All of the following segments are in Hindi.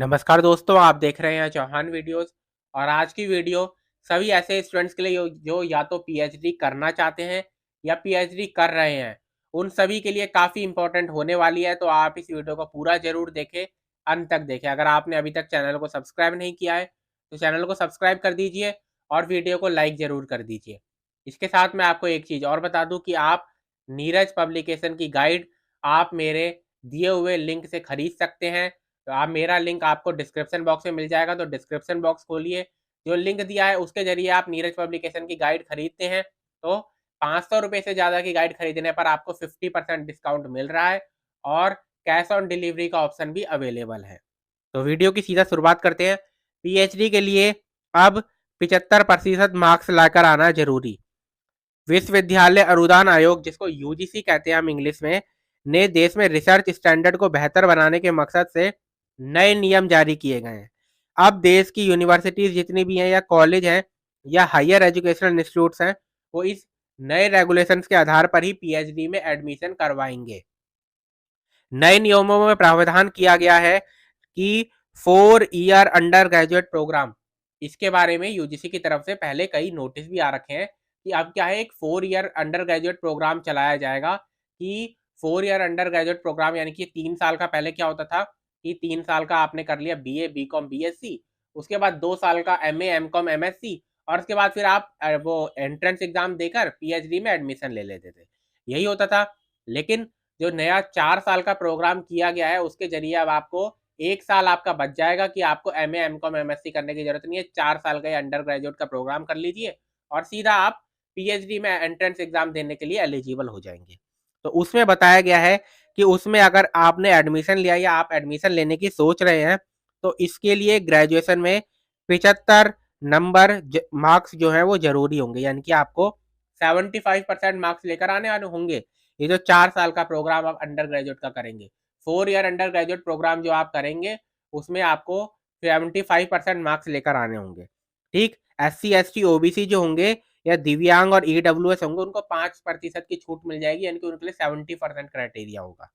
नमस्कार दोस्तों, आप देख रहे हैं चौहान वीडियोस। और आज की वीडियो सभी ऐसे स्टूडेंट्स के लिए जो या तो पीएचडी करना चाहते हैं या पीएचडी कर रहे हैं, उन सभी के लिए काफ़ी इंपॉर्टेंट होने वाली है। तो आप इस वीडियो को पूरा जरूर देखें, अंत तक देखें। अगर आपने अभी तक चैनल को सब्सक्राइब नहीं किया है तो चैनल को सब्सक्राइब कर दीजिए और वीडियो को लाइक ज़रूर कर दीजिए। इसके साथ मैं आपको एक चीज़ और बता दूं कि आप नीरज पब्लिकेशन की गाइड आप मेरे दिए हुए लिंक से खरीद सकते हैं। तो आप मेरा लिंक आपको डिस्क्रिप्शन बॉक्स में मिल जाएगा, तो डिस्क्रिप्शन बॉक्स खोलिए, जो लिंक दिया है उसके जरिए आप नीरज पब्लिकेशन की गाइड खरीदते हैं तो 500 रुपये से ज़्यादा की गाइड खरीदने पर आपको 50% डिस्काउंट मिल रहा है और कैश ऑन डिलीवरी का ऑप्शन भी अवेलेबल है। तो वीडियो की सीधा शुरुआत करते हैं। पीएचडी के लिए अब 75% मार्क्स लाकर आना जरूरी। विश्वविद्यालय अनुदान आयोग, जिसको यूजीसी कहते हैं हम इंग्लिश में, ने देश में रिसर्च स्टैंडर्ड को बेहतर बनाने के मकसद से नए नियम जारी किए गए हैं। अब देश की यूनिवर्सिटीज जितनी भी हैं या कॉलेज हैं या हायर एजुकेशनल इंस्टीट्यूट्स हैं, वो इस नए रेगुलेशंस के आधार पर ही पीएचडी में एडमिशन करवाएंगे। नए नियमों में प्रावधान किया गया है कि 4 ईयर अंडर ग्रेजुएट प्रोग्राम, इसके बारे में यूजीसी की तरफ से पहले कई नोटिस भी आ रखे हैं कि अब क्या है, एक 4 ईयर अंडर ग्रेजुएट प्रोग्राम चलाया जाएगा। कि 4 ईयर अंडर ग्रेजुएट प्रोग्राम यानी कि 3 साल का, पहले क्या होता था कि 3 साल का आपने कर लिया बीए बीकॉम बीएससी, उसके बाद 2 साल का एमए एमकॉम एमएससी, और उसके बाद फिर आप वो एंट्रेंस एग्जाम देकर पीएचडी में एडमिशन ले लेते थे, यही होता था। लेकिन जो नया 4 साल का प्रोग्राम किया गया है उसके जरिए अब आपको 1 साल आपका बच जाएगा कि आपको एमए एमकॉम एमएससी करने की जरूरत नहीं है। 4 साल का अंडर ग्रेजुएट का प्रोग्राम कर लीजिए और सीधा आप पीएचडी में एंट्रेंस एग्जाम देने के लिए एलिजिबल हो जाएंगे। तो उसमें बताया गया है कि उसमें अगर आपने एडमिशन लिया या आप एडमिशन लेने की सोच रहे हैं तो इसके लिए ग्रेजुएशन में 75 नंबर मार्क्स जो है वो जरूरी होंगे, यानी कि आपको 75% मार्क्स लेकर आने वाले होंगे। ये जो 4 साल का प्रोग्राम आप अंडर ग्रेजुएट का करेंगे, 4 ईयर अंडर ग्रेजुएट प्रोग्राम जो आप करेंगे, उसमें आपको 75% मार्क्स लेकर आने होंगे। ठीक, SC ST OBC जो होंगे या दिव्यांग और EWS होंगे, उनको 5% की छूट मिल जाएगी, यानी कि उनके लिए 70% क्राइटेरिया होगा।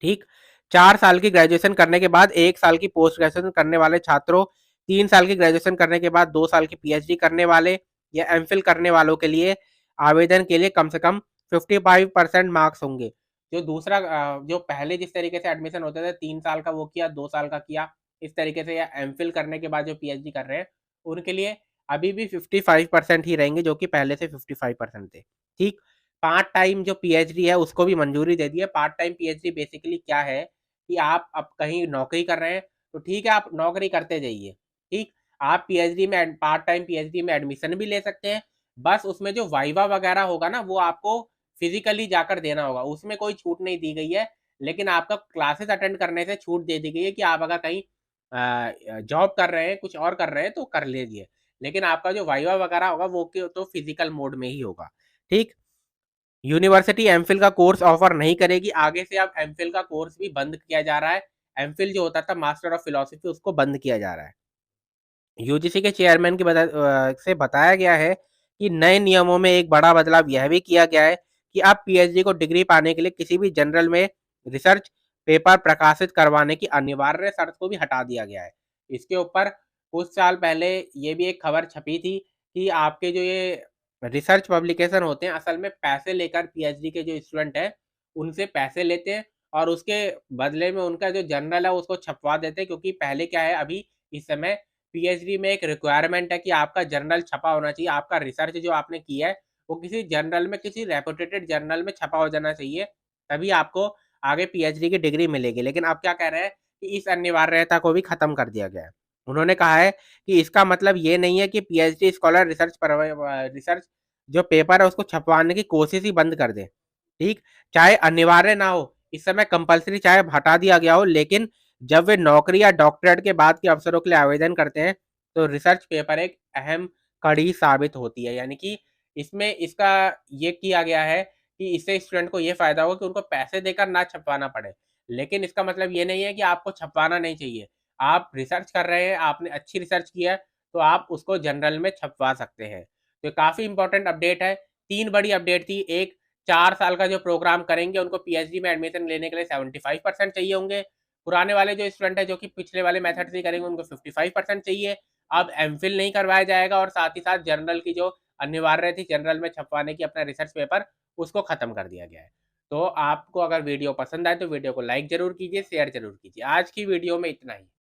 ठीक, 4 साल की ग्रेजुएशन करने के बाद 1 साल की पोस्ट ग्रेजुएशन करने वाले छात्रों, 3 साल की ग्रेजुएशन करने के बाद 2 साल की पीएचडी करने वाले या एमफिल करने वालों के लिए आवेदन के लिए कम से कम 55% मार्क्स होंगे। जो दूसरा जो पहले जिस तरीके से एडमिशन होते थे, 3 साल का वो किया, 2 साल का किया, इस तरीके से, या एमफिल करने के बाद जो पीएचडी कर रहे हैं उनके लिए अभी भी 55% ही रहेंगे, जो कि पहले से 55% थे। ठीक, पार्ट टाइम जो पीएचडी है उसको भी मंजूरी दे दी है। पार्ट टाइम पीएचडी बेसिकली क्या है कि आप अब कहीं नौकरी कर रहे हैं तो ठीक है, आप नौकरी करते जाइए। ठीक, आप पीएचडी में पार्ट टाइम पीएचडी में एडमिशन भी ले सकते हैं। बस उसमें जो वाइवा वगैरह होगा ना, वो आपको फिजिकली जाकर देना होगा, उसमें कोई छूट नहीं दी गई है। लेकिन आपका क्लासेस अटेंड करने से छूट दे दी गई है कि आप अगर कहीं जॉब कर रहे हैं, कुछ और कर रहे हैं तो कर लीजिए, लेकिन आपका जो वाइवा वगैरह होगा वो तो फिजिकल मोड में ही होगा। ठीक, यूनिवर्सिटी एमफिल का कोर्स ऑफर नहीं करेगी। आगे से अब एमफिल का कोर्स भी बंद किया जा रहा है। एमफिल जो होता था मास्टर ऑफ फिलोसफी, उसको बंद किया जा रहा है। यूजीसी के चेयरमैन की से बताया गया है कि नए नियमों में एक बड़ा बदलाव यह भी किया गया है कि अब पीएचडी को डिग्री पाने के लिए किसी भी जर्नल में रिसर्च पेपर प्रकाशित करवाने की अनिवार्य शर्त को भी हटा दिया गया है। इसके ऊपर कुछ साल पहले ये भी एक खबर छपी थी कि आपके जो ये रिसर्च पब्लिकेशन होते हैं, असल में पैसे लेकर पीएचडी के जो स्टूडेंट हैं उनसे पैसे लेते हैं और उसके बदले में उनका जो जर्नल है उसको छपवा देते हैं। क्योंकि पहले क्या है, अभी इस समय पीएचडी में एक रिक्वायरमेंट है कि आपका जर्नल छपा होना चाहिए। आपका रिसर्च जो आपने किया है वो किसी जर्नल में, किसी रेपुटेटेड जर्नल में छपा हो जाना चाहिए, तभी आपको आगे पीएचडी की डिग्री मिलेगी। लेकिन आप क्या कह रहे हैं कि इस अनिवार्यता को भी खत्म कर दिया गया है। उन्होंने कहा है कि इसका मतलब ये नहीं है कि पीएचडी स्कॉलर रिसर्च जो पेपर है उसको छपवाने की कोशिश ही बंद कर दे। ठीक, चाहे अनिवार्य ना हो, इस समय कंपलसरी चाहे हटा दिया गया हो, लेकिन जब वे नौकरी या डॉक्टरेट के बाद के अवसरों के लिए आवेदन करते हैं तो रिसर्च पेपर एक अहम कड़ी साबित होती है। यानी कि इसमें इसका ये किया गया है कि इससे स्टूडेंट को ये फायदा होगा कि उनको पैसे देकर ना छपवाना पड़े। लेकिन इसका मतलब ये नहीं है कि आपको छपवाना नहीं चाहिए। आप रिसर्च कर रहे हैं, आपने अच्छी रिसर्च की है, तो आप उसको जनरल में छपवा सकते हैं। तो काफ़ी इंपॉर्टेंट अपडेट है। 3 बड़ी अपडेट थी। एक, 4 साल का जो प्रोग्राम करेंगे उनको पीएचडी में एडमिशन लेने के लिए 75% चाहिए होंगे। पुराने वाले जो स्टूडेंट है जो कि पिछले वाले मेथड से करेंगे उनको 55% चाहिए। अब एमफिल नहीं करवाया जाएगा और साथ ही साथ जनरल की जो अनिवार्य थी जनरल में छपवाने की अपना रिसर्च पेपर, उसको खत्म कर दिया गया है। तो आपको अगर वीडियो पसंद आए तो वीडियो को लाइक जरूर कीजिए, शेयर जरूर कीजिए। आज की वीडियो में इतना ही।